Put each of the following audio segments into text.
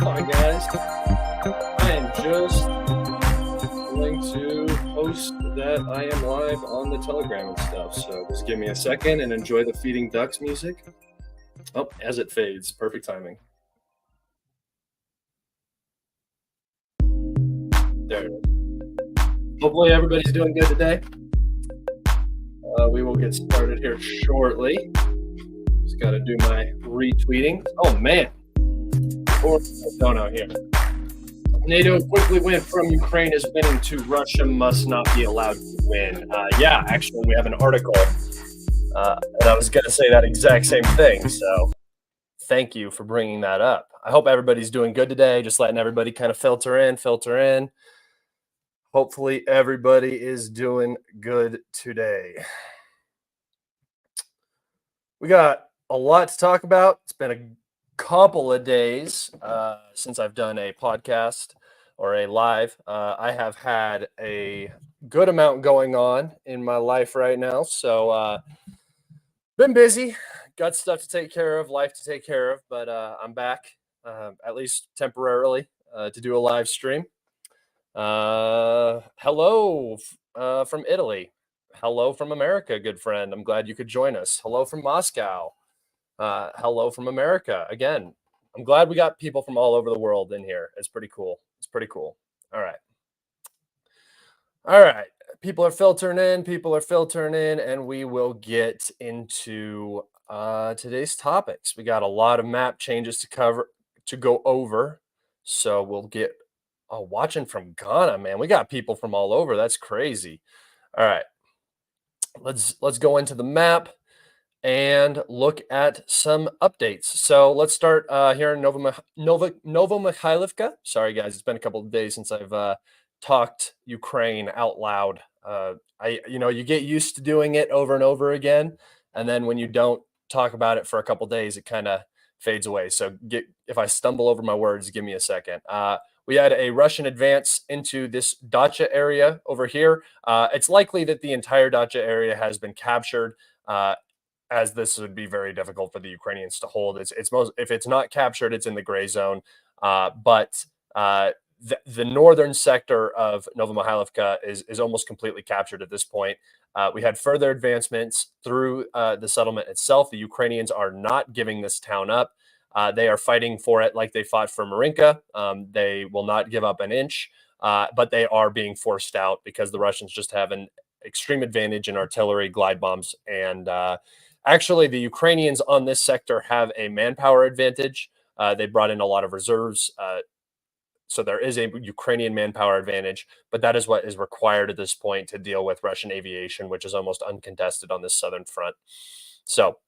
on, guys. I am just going to post that I am live on the Telegram and stuff. So just give me a second and enjoy the feeding ducks music. Oh, as it fades. Perfect timing. There it is. Hopefully everybody's doing good today. We will get started here shortly. Just got to do my retweeting. Oh, man. Dono here. NATO quickly went from Ukraine is winning to Russia must not be allowed to win. Yeah, actually, we have an article. And I was going to say that exact same thing. So thank you for bringing that up. I hope everybody's doing good today. Just letting everybody kind of filter in. Hopefully everybody is doing good today. We got a lot to talk about. It's been a couple of days since I've done a podcast or a live. I have had a good amount going on in my life right now. So been busy, got stuff to take care of, life to take care of, but I'm back, at least temporarily, to do a live stream. Hello from Italy. Hello from America, good friend. I'm glad you could join us. Hello from Moscow. Hello from America. Again, I'm glad we got people from all over the world in here. It's pretty cool. All right. People are filtering in, and we will get into today's topics. We got a lot of map changes to go over. So we'll get watching from Ghana, man. We got people from all over. That's crazy. All right. Let's go into the map and look at some updates. So let's start here in Novomikhaylovka. Sorry, guys, it's been a couple of days since I've talked Ukraine out loud. You get used to doing it over and over again, and then when you don't talk about it for a couple of days, it kind of fades away. So if I stumble over my words, give me a second. We had a Russian advance into this Dacha area over here. It's likely that the entire Dacha area has been captured, as this would be very difficult for the Ukrainians to hold. If it's not captured, it's in the gray zone. But the northern sector of Novomikhaylovka is almost completely captured at this point. We had further advancements through the settlement itself. The Ukrainians are not giving this town up. They are fighting for it like they fought for Marinka. They will not give up an inch, but they are being forced out because the Russians just have an extreme advantage in artillery, glide bombs, and actually the Ukrainians on this sector have a manpower advantage. They brought in a lot of reserves. So there is a Ukrainian manpower advantage, but that is what is required at this point to deal with Russian aviation, which is almost uncontested on this southern front. So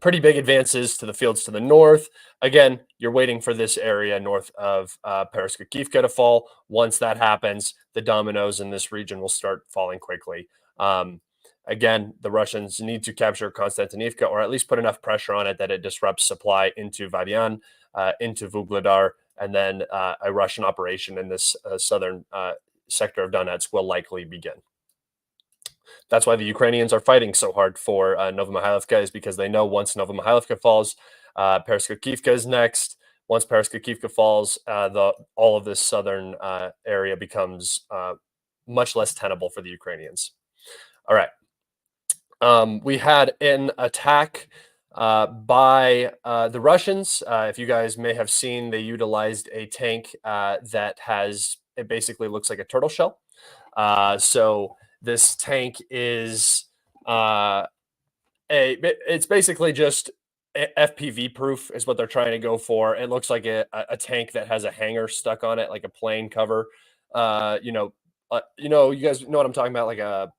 pretty big advances to the fields to the north. Again, you're waiting for this area north of Pereskakivka to fall. Once that happens, the dominoes in this region will start falling quickly. Again, the Russians need to capture Konstantinivka, or at least put enough pressure on it that it disrupts supply into Vadian, into Vugledar, and then a Russian operation in this southern sector of Donetsk will likely begin. That's why the Ukrainians are fighting so hard for Novomikhaylovka, is because they know once Novomikhaylovka falls, Pereskakivka is next. Once Pereskakivka falls, all of this southern area becomes much less tenable for the Ukrainians. All right. We had an attack by the Russians. If you guys may have seen, they utilized a tank it basically looks like a turtle shell. So this tank is it's basically just FPV proof is what they're trying to go for. It looks like a tank that has a hanger stuck on it, like a plane cover. You guys know what I'm talking about, like a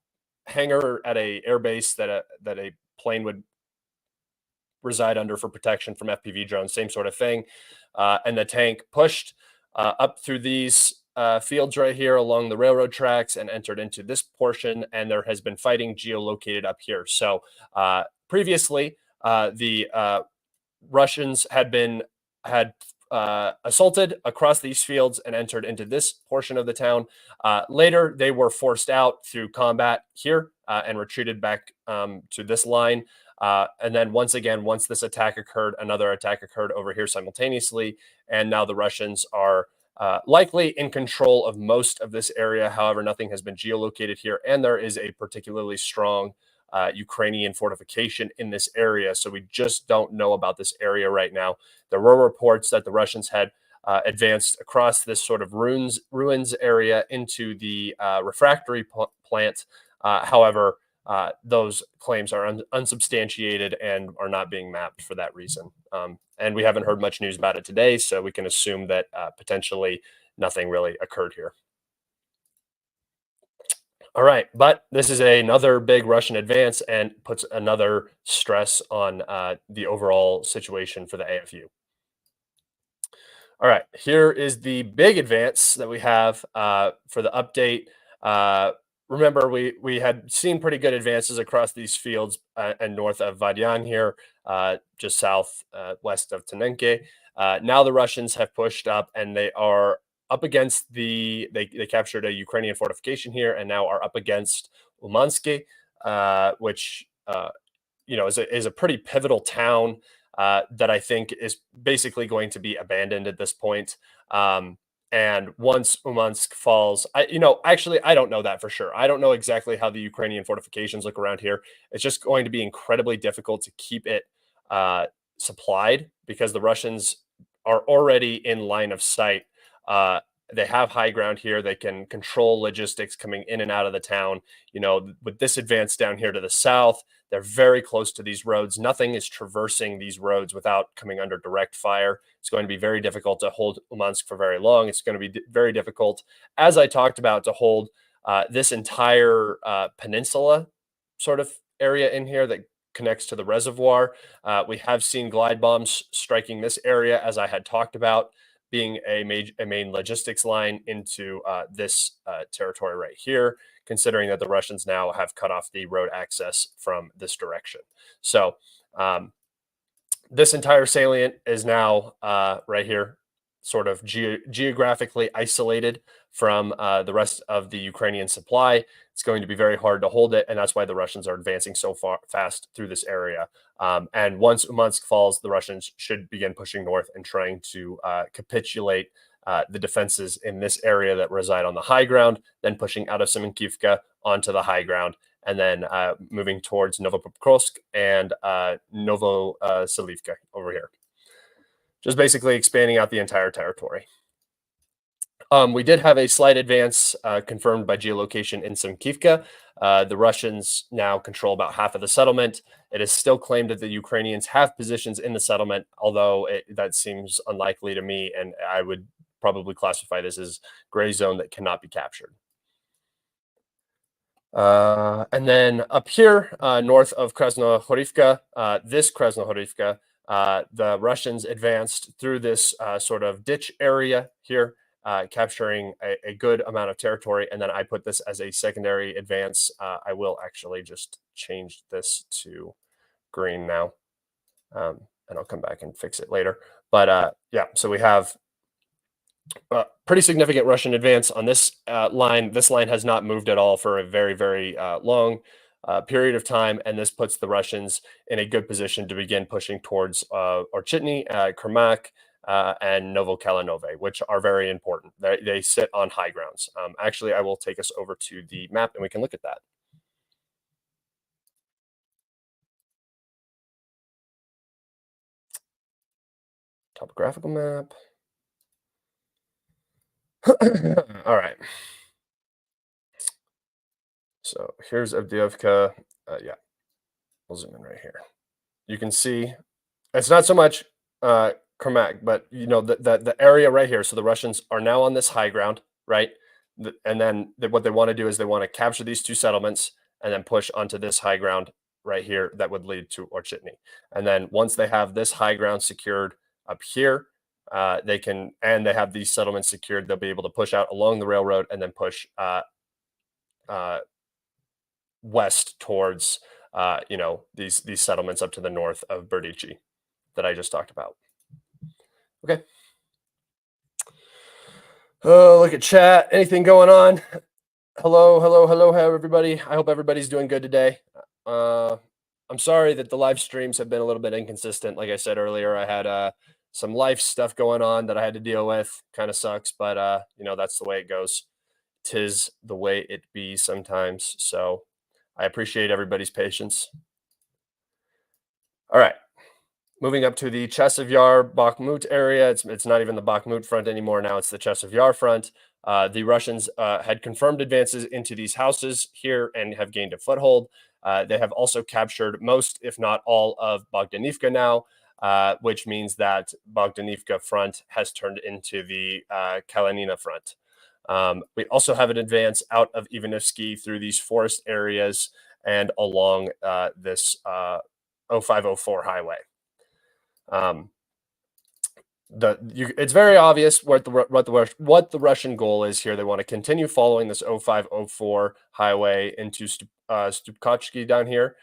hangar at a airbase that a plane would reside under for protection from FPV drones, same sort of thing. And the tank pushed up through these fields right here along the railroad tracks and entered into this portion, and there has been fighting geolocated up here. So previously, the Russians had assaulted across these fields and entered into this portion of the town. Later, they were forced out through combat here and retreated back to this line. And then once again, once this attack occurred, another attack occurred over here simultaneously, and now the Russians are likely in control of most of this area. However, nothing has been geolocated here, and there is a particularly strong Ukrainian fortification in this area. So we just don't know about this area right now. There were reports that the Russians had advanced across this sort of ruins area into the refractory plant. However, those claims are unsubstantiated and are not being mapped for that reason. And we haven't heard much news about it today, so we can assume that potentially nothing really occurred here. All right, but this is another big Russian advance and puts another stress on the overall situation for the AFU. All right, here is the big advance that we have for the update. Remember, we had seen pretty good advances across these fields and north of Vadian here, just south west of Tenenke. Now the Russians have pushed up, and they are up against they captured a Ukrainian fortification here, and now are up against Umansky, which is a pretty pivotal town that I think is basically going to be abandoned at this point. And once Umansk falls, actually, I don't know that for sure. I don't know exactly how the Ukrainian fortifications look around here. It's just going to be incredibly difficult to keep it supplied because the Russians are already in line of sight. They have high ground here. They can control logistics coming in and out of the town. With this advance down here to the south, they're very close to these roads. Nothing is traversing these roads without coming under direct fire. It's going to be very difficult to hold Umansk for very long. It's going to be very difficult, as I talked about, to hold this entire peninsula sort of area in here that connects to the reservoir. We have seen glide bombs striking this area, as I had talked about, being a main logistics line into this territory right here, considering that the Russians now have cut off the road access from this direction. So this entire salient is now right here, sort of geographically isolated from the rest of the Ukrainian supply. It's going to be very hard to hold it, and that's why the Russians are advancing so fast through this area. And once Umansk falls, the Russians should begin pushing north and trying to capitulate the defenses in this area that reside on the high ground, then pushing out of Semenkivka onto the high ground, and then moving towards Novopokrovsk and Novoselivka over here. Just basically expanding out the entire territory. We did have a slight advance confirmed by geolocation in Semkivka. The Russians now control about half of the settlement. It is still claimed that the Ukrainians have positions in the settlement, although that seems unlikely to me, and I would probably classify this as gray zone that cannot be captured. And then up here, north of Krasnohorivka, this Krasnohorivka, the Russians advanced through this sort of ditch area here, capturing a good amount of territory. And then I put this as a secondary advance. I will actually just change this to green now, and I'll come back and fix it later. But yeah, so we have pretty significant Russian advance on this line. This line has not moved at all for a very, very long period of time, and this puts the Russians in a good position to begin pushing towards Orchitny, Kermak, and Novokalinove, which are very important. They sit on high grounds. Actually, I will take us over to the map, and we can look at that. Topographical map. All right. So here's Avdiivka. Yeah, we'll zoom in right here. You can see it's not so much Kermak, but the area right here. So the Russians are now on this high ground, right? And then what they want to do is they want to capture these two settlements and then push onto this high ground right here that would lead to Orchitny. And then once they have this high ground secured up here, they have these settlements secured. They'll be able to push out along the railroad and then push west towards these settlements up to the north of Berdichi that I just talked about. Okay. Look at chat. Anything going on? Hello, everybody. I hope everybody's doing good today. I'm sorry that the live streams have been a little bit inconsistent. Like I said earlier, I had some life stuff going on that I had to deal with. Kind of sucks, but that's the way it goes. Tis the way it be sometimes. So I appreciate everybody's patience. All right. Moving up to the Chasiv Yar Bakhmut area, it's not even the Bakhmut front anymore. Now it's the Chasiv Yar front. The Russians had confirmed advances into these houses here and have gained a foothold. They have also captured most, if not all, of Bogdanivka now, which means that Bogdanivka front has turned into the Kalinina front. We also have an advance out of Ivanivsky through these forest areas and along this 0504 highway. It's very obvious what the Russian goal is here. They want to continue following this 0504 highway into Stupkochki down here,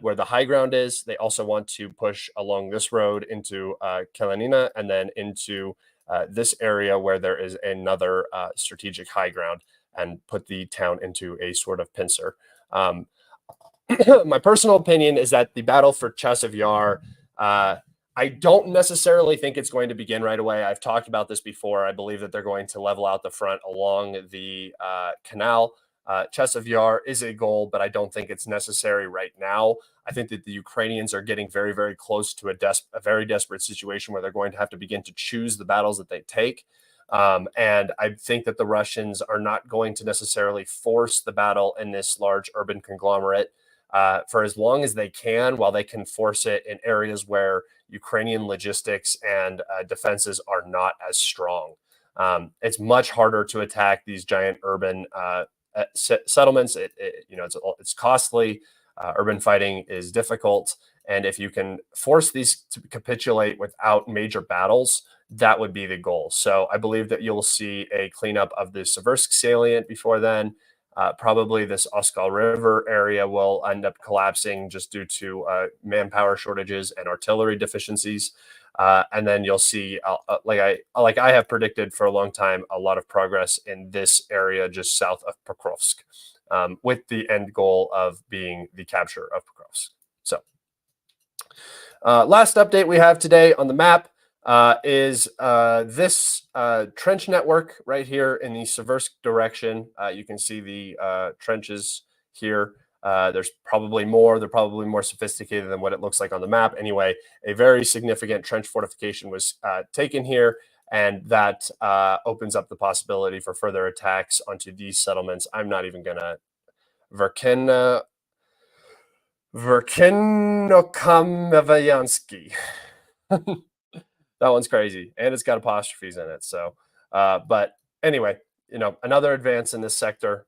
where the high ground is. They also want to push along this road into Kalinina and then into this area where there is another strategic high ground and put the town into a sort of pincer. My personal opinion is that the battle for Chasiv Yar, I don't necessarily think it's going to begin right away. I've talked about this before. I believe that they're going to level out the front along the canal. Chasiv Yar is a goal, but I don't think it's necessary right now. I think that the Ukrainians are getting very, very close to a very desperate situation where they're going to have to begin to choose the battles that they take. And I think that the Russians are not going to necessarily force the battle in this large urban conglomerate for as long as they can, while they can force it in areas where Ukrainian logistics and defenses are not as strong. It's much harder to attack these giant urban settlements. It's costly. Urban fighting is difficult, and if you can force these to capitulate without major battles, that would be the goal. So I believe that you'll see a cleanup of the Seversk salient before then. Probably this Oskal River area will end up collapsing just due to manpower shortages and artillery deficiencies. And then you'll see, like I have predicted for a long time, a lot of progress in this area just south of Pokrovsk, with the end goal of being the capture of Pokrovsk. So last update we have today on the map is this trench network right here in the Seversk direction. You can see the trenches here. There's probably more. They're probably more sophisticated than what it looks like on the map. Anyway, a very significant trench fortification was taken here, and that opens up the possibility for further attacks onto these settlements. I'm not even going to Verkinokamavayansky. That one's crazy, and it's got apostrophes in it. So, but anyway, another advance in this sector.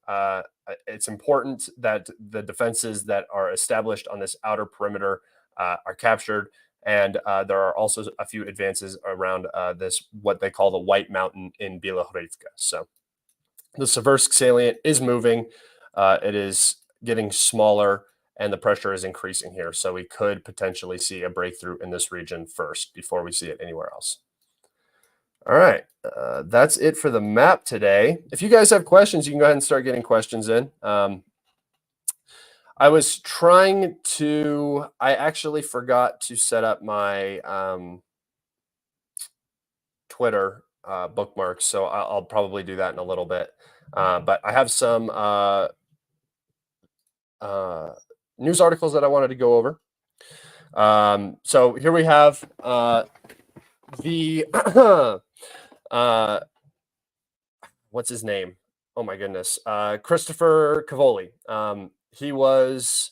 It's important that the defenses that are established on this outer perimeter are captured, and there are also a few advances around this, what they call the White Mountain in Bilohorivka. So, the Seversk salient is moving. It is getting smaller, and the pressure is increasing here. So we could potentially see a breakthrough in this region first before we see it anywhere else. All right, that's it for the map today. If you guys have questions, you can go ahead and start getting questions in. I was trying to, I actually forgot to set up my Twitter bookmarks, so I'll probably do that in a little bit. But I have some news articles that I wanted to go over. So here we have the what's his name? Oh my goodness, Christopher Cavoli. He was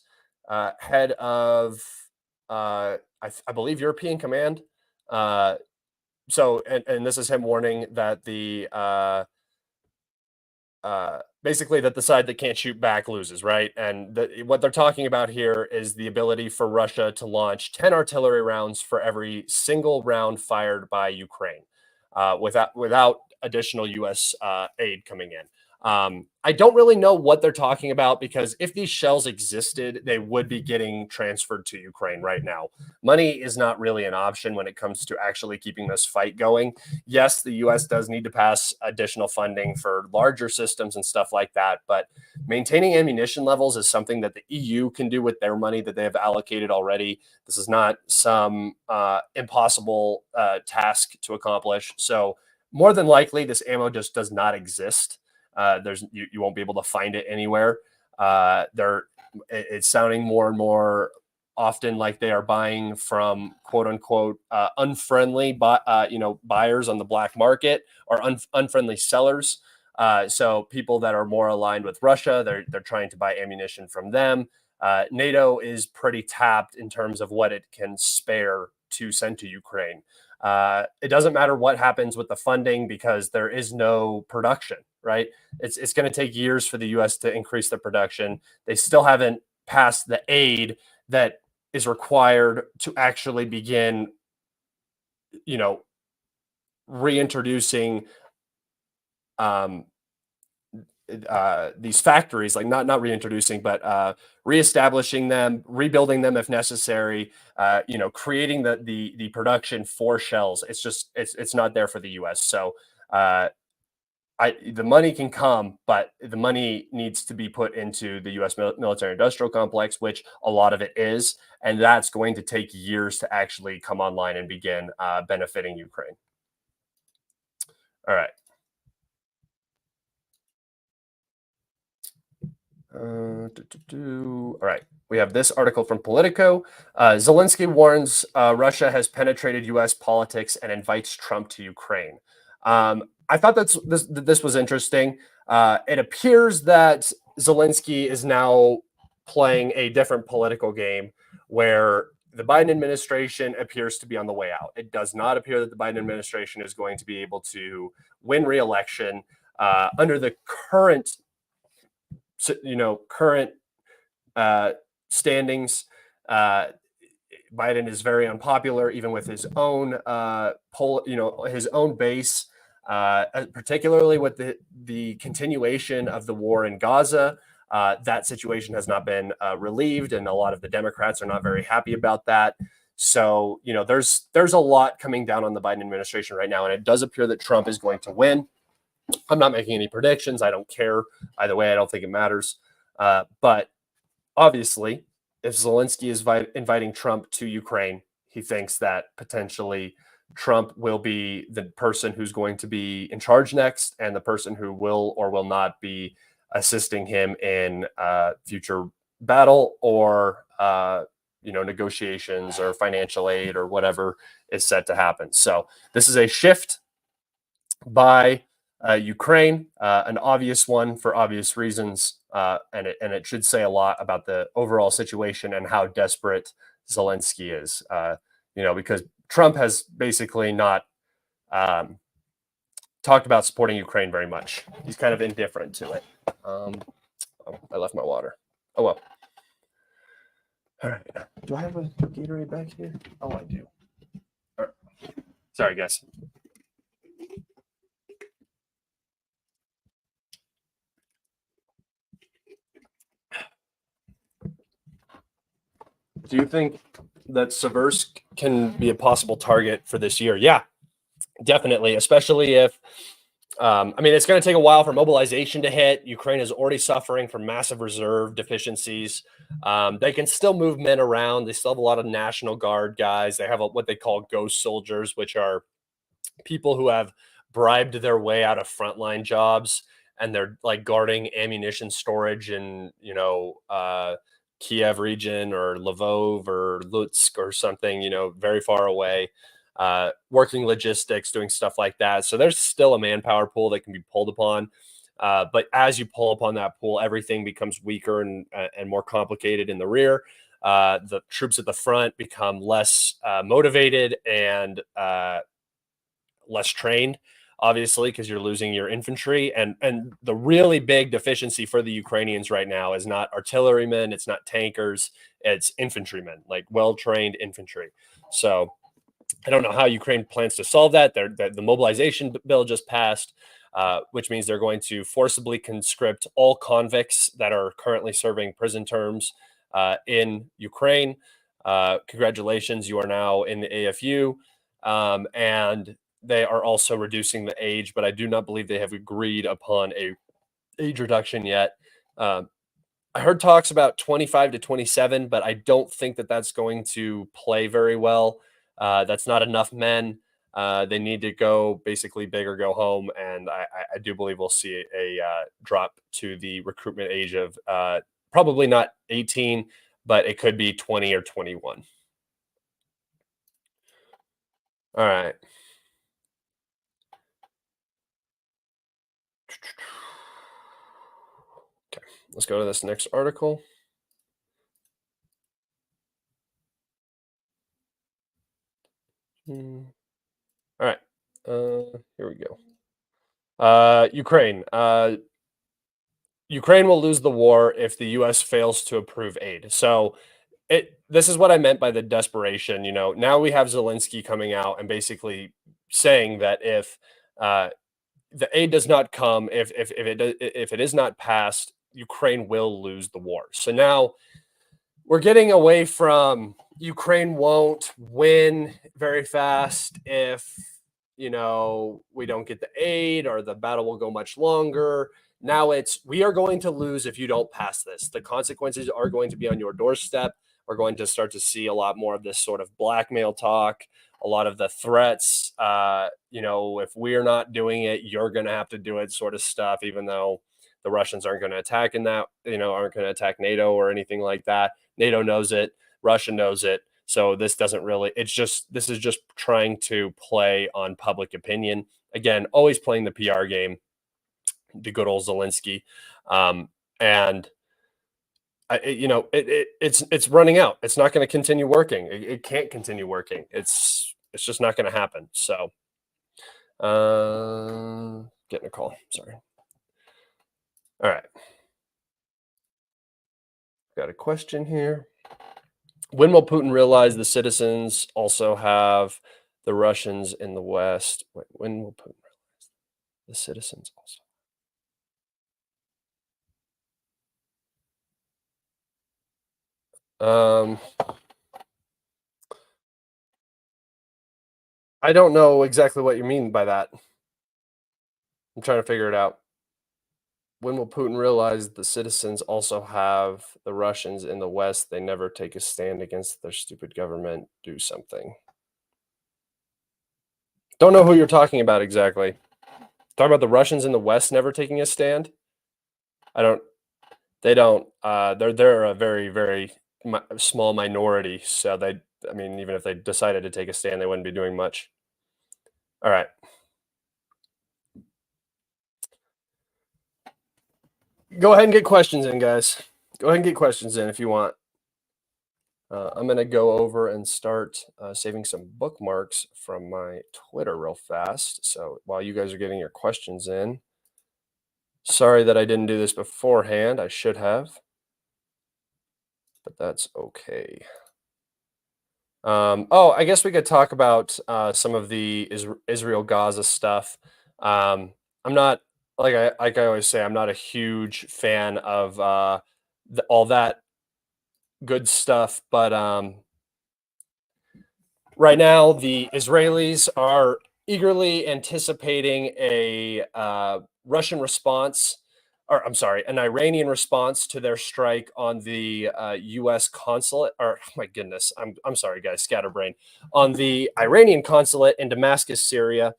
head of I believe European Command. So this is him warning that the basically that the side that can't shoot back loses, right? And what they're talking about here is the ability for Russia to launch 10 artillery rounds for every single round fired by Ukraine, without additional U.S. aid coming in. I don't really know what they're talking about, because if these shells existed, they would be getting transferred to Ukraine right now. Money is not really an option when it comes to actually keeping this fight going. Yes, the US does need to pass additional funding for larger systems and stuff like that, but maintaining ammunition levels is something that the EU can do with their money that they have allocated already. This is not some impossible task to accomplish. So, more than likely, this ammo just does not exist. You won't be able to find it anywhere. It's sounding more and more often like they are buying from quote unquote unfriendly buyers on the black market, or unfriendly sellers. So people that are more aligned with Russia, they're trying to buy ammunition from them. NATO is pretty tapped in terms of what it can spare to send to Ukraine. It doesn't matter what happens with the funding, because there is no production, right? It's going to take years for the U.S. to increase the production. They still haven't passed the aid that is required to actually begin, reintroducing these factories, like not reintroducing, but reestablishing them, rebuilding them if necessary. Creating the production for shells. It's not there for the U.S. So the money can come, but the money needs to be put into the U.S. military industrial complex, which a lot of it is, and that's going to take years to actually come online and begin benefiting Ukraine. All right. All right. We have this article from Politico. Zelensky warns Russia has penetrated U.S. politics and invites Trump to Ukraine. I thought this was interesting. It appears that Zelensky is now playing a different political game, where the Biden administration appears to be on the way out. It does not appear that the Biden administration is going to be able to win re-election under the current standings. Biden is very unpopular, even with his own his own base, particularly with the continuation of the war in Gaza. That situation has not been relieved, and a lot of the Democrats are not very happy about that. So, there's a lot coming down on the Biden administration right now, and it does appear that Trump is going to win. I'm not making any predictions. I don't care either way. I don't think it matters. But obviously, if Zelensky is inviting Trump to Ukraine, he thinks that potentially Trump will be the person who's going to be in charge next, and the person who will or will not be assisting him in future battle, or negotiations or financial aid or whatever is set to happen. So this is a shift by Ukraine, an obvious one for obvious reasons, and it should say a lot about the overall situation and how desperate Zelensky is. Because Trump has basically not talked about supporting Ukraine very much. He's kind of indifferent to it. I left my water. Oh well. All right. Do I have a Gatorade back here? Oh, I do. All right. Sorry, guys. Do you think that Seversk can be a possible target for this year? Yeah, definitely, especially if it's going to take a while for mobilization to hit. Ukraine is already suffering from massive reserve deficiencies. They can still move men around. They still have a lot of National Guard guys. They have what they call ghost soldiers, which are people who have bribed their way out of frontline jobs, and they're like guarding ammunition storage in Kiev region, or Lvov or Lutsk or something, very far away, working logistics, doing stuff like that. So there's still a manpower pool that can be pulled upon. But as you pull upon that pool, everything becomes weaker and more complicated in the rear. The troops at the front become less motivated and less trained, obviously, because you're losing your infantry. And the really big deficiency for the Ukrainians right now is not artillerymen, it's not tankers, it's infantrymen, like well-trained infantry. So I don't know how Ukraine plans to solve that. The mobilization bill just passed. which means they're going to forcibly conscript all convicts that are currently serving prison terms in Ukraine. Congratulations, you are now in the AFU. And they are also reducing the age, but I do not believe they have agreed upon a age reduction yet. Um, I heard talks about 25 to 27, but I don't think that that's going to play very well. That's not enough men. They need to go basically big or go home, and I do believe we'll see a drop to the recruitment age of probably not 18, but it could be 20 or 21. All right. Okay, let's go to this next article. All right. Here we go. Ukraine. Ukraine will lose the war if the U.S. fails to approve aid. So this is what I meant by the desperation. Now we have Zelensky coming out and basically saying that if the aid does not come, if it is not passed, Ukraine will lose the war. So now we're getting away from Ukraine won't win very fast if we don't get the aid, or the battle will go much longer. Now it's, we are going to lose if you don't pass this. The consequences are going to be on your doorstep. We're going to start to see a lot more of this sort of blackmail talk, a lot of the threats. If we're not doing it, you're going to have to do it, sort of stuff. Even though the Russians aren't going to attack aren't going to attack NATO or anything like that. NATO knows it. Russia knows it. So this doesn't really, this is just trying to play on public opinion. Again, always playing the PR game, the good old Zelensky. And it's running out. It's not going to continue working. It can't continue working. It's just not going to happen. So getting a call. Sorry. All right. Got a question here. When will Putin realize the citizens also have the Russians in the West? Wait, when will Putin realize the citizens also? I don't know exactly what you mean by that. I'm trying to figure it out. When will Putin realize the citizens also have the Russians in the West? They never take a stand against their stupid government. Do something. Don't know who you're talking about exactly. Talking about the Russians in the West never taking a stand? They don't. They're a very, very small minority. So even if they decided to take a stand, they wouldn't be doing much. All right. Go ahead and get questions in, guys. Go ahead and get questions in if you want. I'm going to go over and start saving some bookmarks from my Twitter real fast. So while you guys are getting your questions in, sorry that I didn't do this beforehand. I should have, but that's okay. I guess we could talk about some of the Israel-Gaza stuff. I'm not, like I always say, I'm not a huge fan of all that good stuff, but right now the Israelis are eagerly anticipating a Russian response, or I'm sorry, an Iranian response to their strike on the U.S. consulate. Or oh my goodness, I'm sorry, guys, scatterbrain. On the Iranian consulate in Damascus, Syria,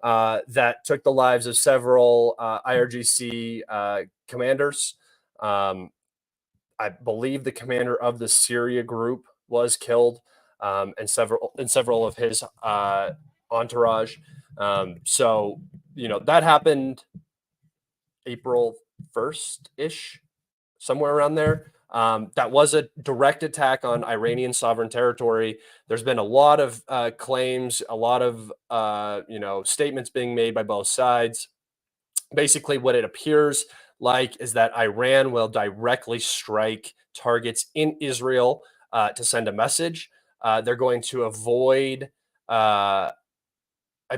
that took the lives of several IRGC commanders. I believe the commander of the Syria group was killed, and several of his entourage. So that happened April 1st ish, somewhere around there. That was a direct attack on Iranian sovereign territory. There's been a lot of claims, a lot of statements being made by both sides. Basically, what it appears like is that Iran will directly strike targets in Israel to send a message. They're going to avoid, I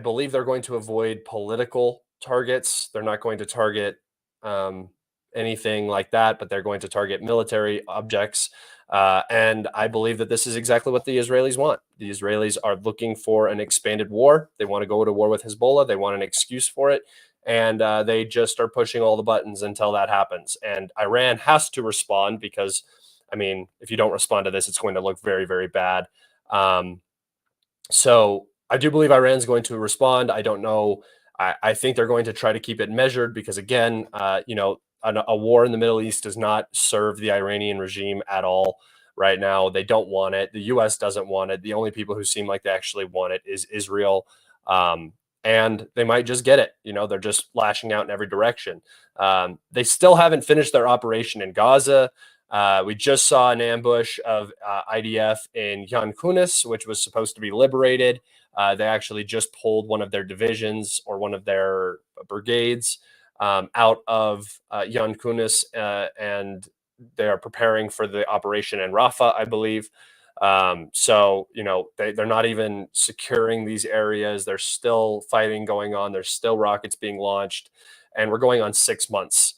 believe they're going to avoid political targets. They're not going to target um, anything like that, but they're going to target military objects. And I believe that this is exactly what the Israelis want. The Israelis are looking for an expanded war. They want to go to war with Hezbollah. They want an excuse for it. And they just are pushing all the buttons until that happens. And Iran has to respond because, I mean, if you don't respond to this, it's going to look very, very bad. Um, so I do believe Iran's going to respond. I don't know. I think they're going to try to keep it measured because, again, a war in the Middle East does not serve the Iranian regime at all right now. They don't want it. The U.S. doesn't want it. The only people who seem like they actually want it is Israel. And they might just get it. They're just lashing out in every direction. They still haven't finished their operation in Gaza. We just saw an ambush of IDF in Khan Yunis, which was supposed to be liberated. They actually just pulled one of their divisions or one of their brigades out of Khan Yunis, and they are preparing for the operation in Rafah, I believe. They're not even securing these areas. There's still fighting going on. There's still rockets being launched, and we're going on 6 months.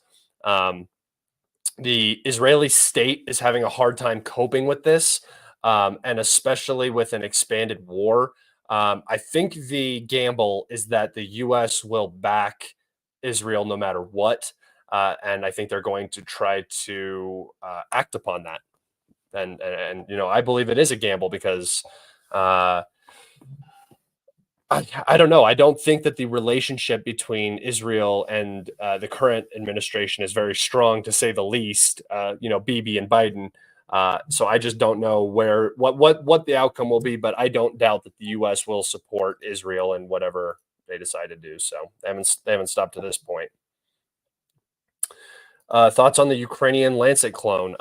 The Israeli state is having a hard time coping with this, and especially with an expanded war. I think the gamble is that the U.S. will back Israel no matter what, and I think they're going to try to act upon that. And I believe it is a gamble because I don't know. I don't think that the relationship between Israel and the current administration is very strong, to say the least. Bibi and Biden. So I just don't know what the outcome will be, but I don't doubt that the U.S. will support Israel in whatever they decide to do. So they haven't stopped to this point. Thoughts on the Ukrainian Lancet clone?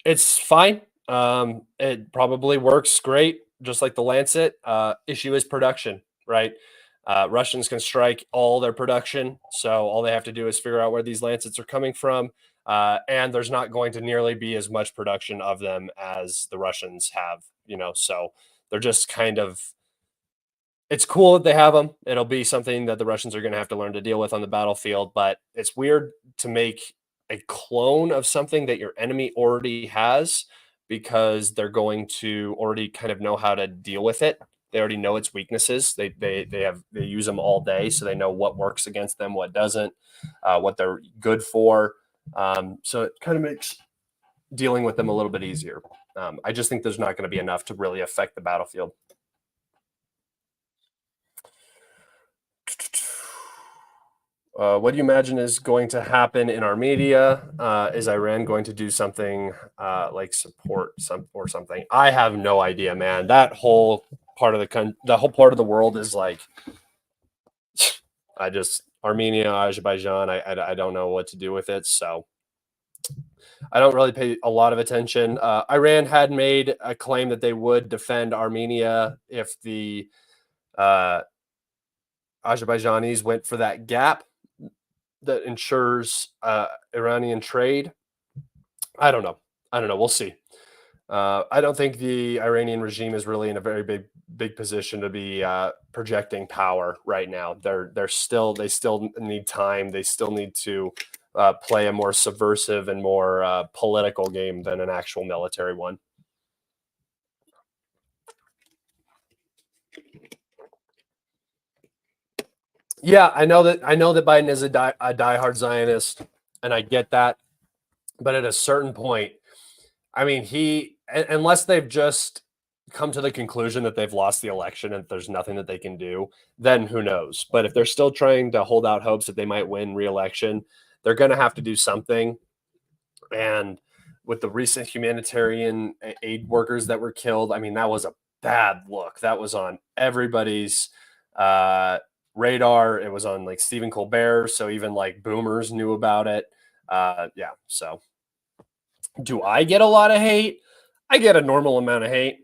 It's fine. It probably works great, just like the Lancet. Issue is production, right? Russians can strike all their production, so all they have to do is figure out where these Lancets are coming from. And there's not going to nearly be as much production of them as the Russians have, so they're just kind of, it's cool that they have them. It'll be something that the Russians are going to have to learn to deal with on the battlefield, but it's weird to make a clone of something that your enemy already has because they're going to already kind of know how to deal with it. They already know its weaknesses. They use them all day, so they know what works against them, what doesn't, what they're good for. So it kind of makes dealing with them a little bit easier. I just think there's not going to be enough to really affect the battlefield. What do you imagine is going to happen in Armenia? Is Iran going to do something like support or something? I have no idea, man. That whole part of the whole part of the world is like, Armenia, Azerbaijan. I don't know what to do with it, so I don't really pay a lot of attention. Iran had made a claim that they would defend Armenia if the Azerbaijanis went for that gap that ensures Iranian trade. I don't know. We'll see. I don't think the Iranian regime is really in a very big position to be projecting power right now. They still need time. They still need to play a more subversive and more political game than an actual military one. Yeah, I know that Biden is a diehard Zionist, and I get that. But at a certain point, I mean, unless they've just come to the conclusion that they've lost the election and there's nothing that they can do, then who knows? But if they're still trying to hold out hopes that they might win re-election, they're going to have to do something. And with the recent humanitarian aid workers that were killed, I mean, that was a bad look. That was on everybody's radar. It was on like Stephen Colbert, so even like boomers knew about it. Yeah, so do I get a lot of hate? I get a normal amount of hate.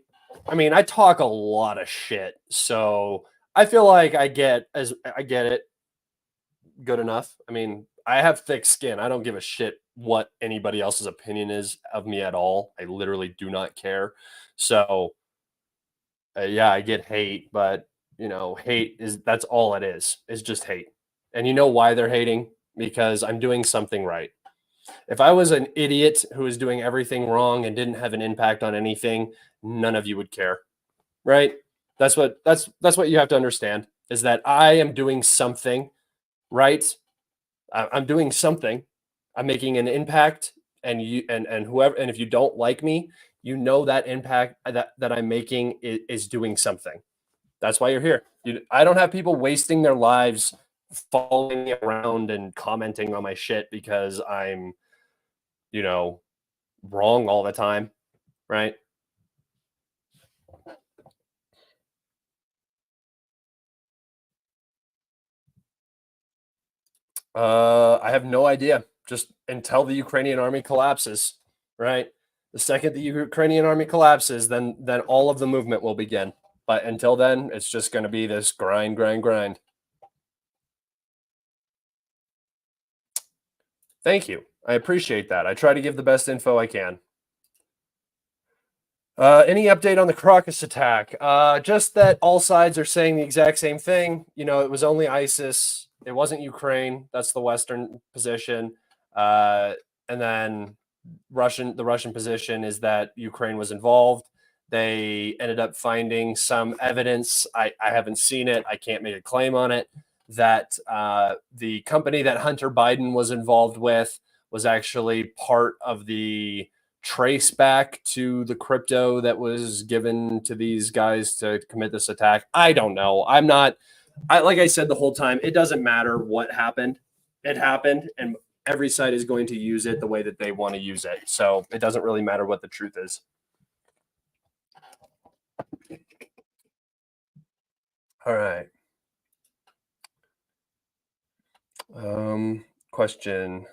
I mean, I talk a lot of shit, so I feel like I get it good enough. I mean, I have thick skin. I don't give a shit what anybody else's opinion is of me at all. I literally do not care. So, yeah, I get hate, but hate that's all it is. It's just hate. And you know why they're hating? Because I'm doing something right. If I was an idiot who was doing everything wrong and didn't have an impact on anything, none of you would care, right? That's what you have to understand is that I am doing something right. I'm doing something. I'm making an impact, and whoever, and if you don't like me, you know that impact that I'm making is doing something. That's why you're here. I don't have people wasting their lives following me around and commenting on my shit because I'm, you know, wrong all the time, right? I have no idea. Just until the Ukrainian army collapses, right? The second the Ukrainian army collapses, then all of the movement will begin. But until then, it's just going to be this grind, grind, grind. Thank you. I appreciate that. I try to give the best info I can. Any update on the Caracas attack? Just that all sides are saying the exact same thing. You know, it was only ISIS. It wasn't Ukraine. That's the Western position. Uh, and then the Russian position is that Ukraine was involved. They ended up finding some evidence. I haven't seen it. I can't make a claim on it. That the company that Hunter Biden was involved with was actually part of the trace back to the crypto that was given to these guys to commit this attack. I don't know. I'm not. Like I said the whole time, it doesn't matter what happened. It happened, and every side is going to use it the way that they want to use it. So it doesn't really matter what the truth is. All right. Question.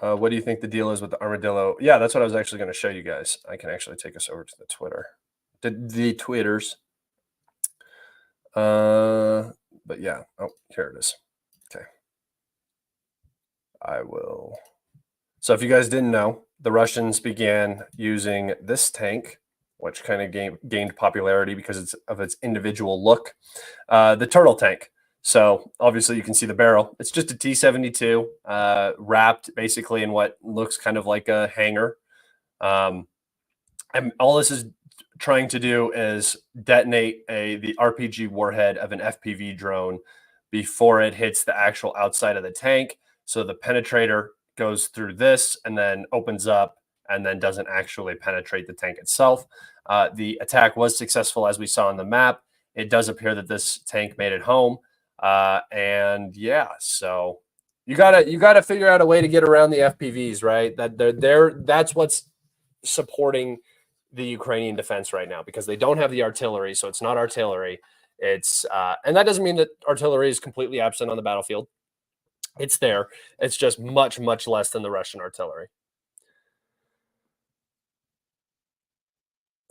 What do you think the deal is with the armadillo? Yeah, that's what I was actually going to show you guys. I can actually take us over to the Twitter, the Twitters. But yeah. Oh, here it is. Okay. I will. So if you guys didn't know, the Russians began using this tank, which kind of gained popularity because of its individual look, the turtle tank. So obviously you can see the barrel. It's just a T-72 wrapped basically in what looks kind of like a hanger. And all this is trying to do is detonate the RPG warhead of an FPV drone before it hits the actual outside of the tank. So the penetrator goes through this and then opens up and then doesn't actually penetrate the tank itself. The attack was successful, as we saw on the map. It does appear that this tank made it home. And yeah, so you gotta figure out a way to get around the FPVs, right? That they're there. That's what's supporting the Ukrainian defense right now because they don't have the artillery, so it's not artillery. It's and that doesn't mean that artillery is completely absent on the battlefield. It's there. It's just much, much less than the Russian artillery.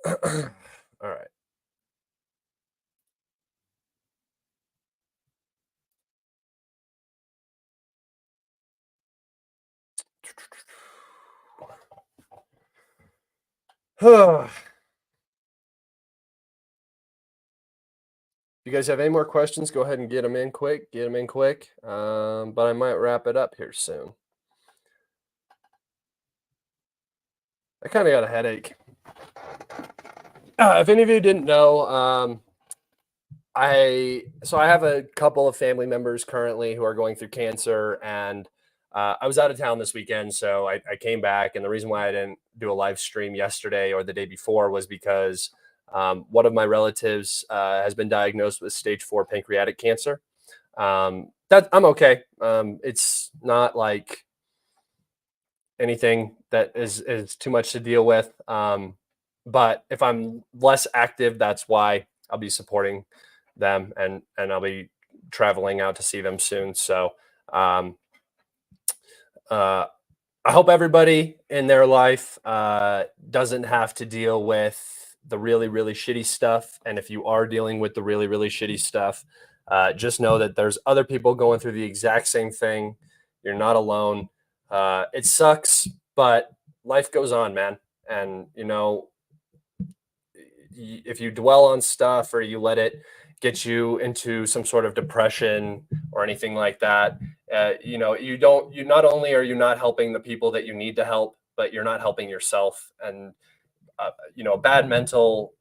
All right. If you guys have any more questions, go ahead and get them in quick. Get them in quick. But I might wrap it up here soon. I kind of got a headache. If any of you didn't know, I have a couple of family members currently who are going through cancer, and I was out of town this weekend, so I came back. And the reason why I didn't do a live stream yesterday or the day before was because one of my relatives has been diagnosed with stage 4 pancreatic cancer. That I'm okay. It's not like anything that is too much to deal with. But if I'm less active, that's why I'll be supporting them, and I'll be traveling out to see them soon. So uh, I hope everybody in their life doesn't have to deal with the really, really shitty stuff. And if you are dealing with the really, really shitty stuff, just know that there's other people going through the exact same thing. You're not alone. It sucks, but life goes on, man. And, you know, if you dwell on stuff or you let it get you into some sort of depression or anything like that, you know, you not only are you not helping the people that you need to help, but you're not helping yourself. And you know, a bad mental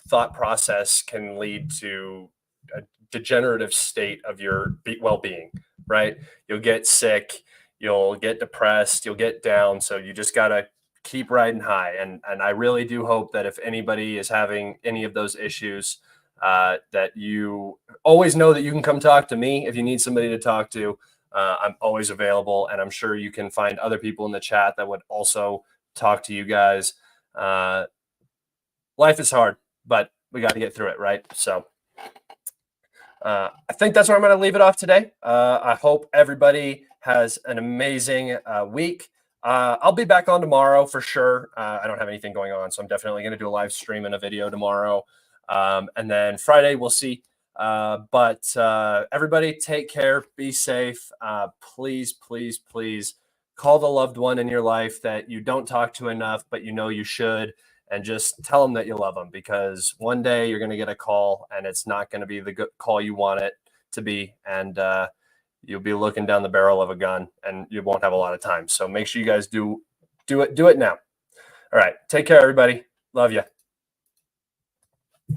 thought process can lead to a degenerative state of your well-being, right? You'll get sick, you'll get depressed, you'll get down. So you just got to keep riding high. And I really do hope that if anybody is having any of those issues, that you always know that you can come talk to me if you need somebody to talk to. I'm always available, and I'm sure you can find other people in the chat that would also talk to you guys. Life is hard, but we got to get through it, right? So I think that's where I'm going to leave it off today. I hope everybody has an amazing week. I'll be back on tomorrow for sure. I don't have anything going on, so I'm definitely going to do a live stream and a video tomorrow. And then Friday, we'll see. But everybody take care, be safe. Please, please, please call the loved one in your life that you don't talk to enough, but you know you should, and just tell them that you love them, because one day you're going to get a call and it's not going to be the good call you want it to be. And you'll be looking down the barrel of a gun and you won't have a lot of time. So make sure you guys do it now. All right. Take care, everybody. Love you.